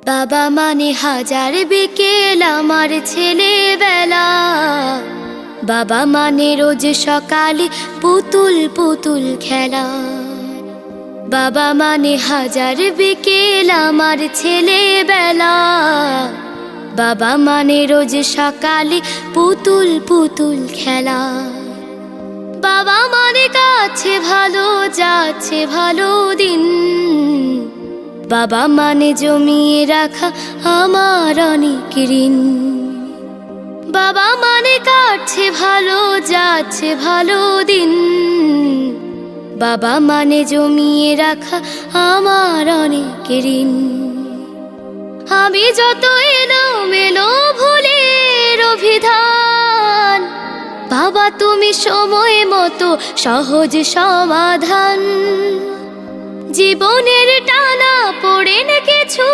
বাবা মানে হাজার বিকেল আমার ছেলেবেলা। বাবা মানে রোজ সকালে পুতুল পুতুল খেলা। বাবা মানে হাজার বিকেল আমার ছেলেবেলা। বাবা মানে রোজ সকালে পুতুল পুতুল খেলা। বাবা মানে কাছে ভালো যাচ্ছে ভালো দিন। বাবা মানে জমিয়ে রাখা আমার অনেক ঋণ। বাবা মানে কাটছে ভালো যাচ্ছে ভালো দিন। বাবা মানে জমিয়ে রাখা আমার অনেক ঋণ। আমি যত এলোমেলো ভুলের অভিধান, বাবা তুমি সময় মতো সহজ সমাধান। জীবনের টানা পড়ে না কিছু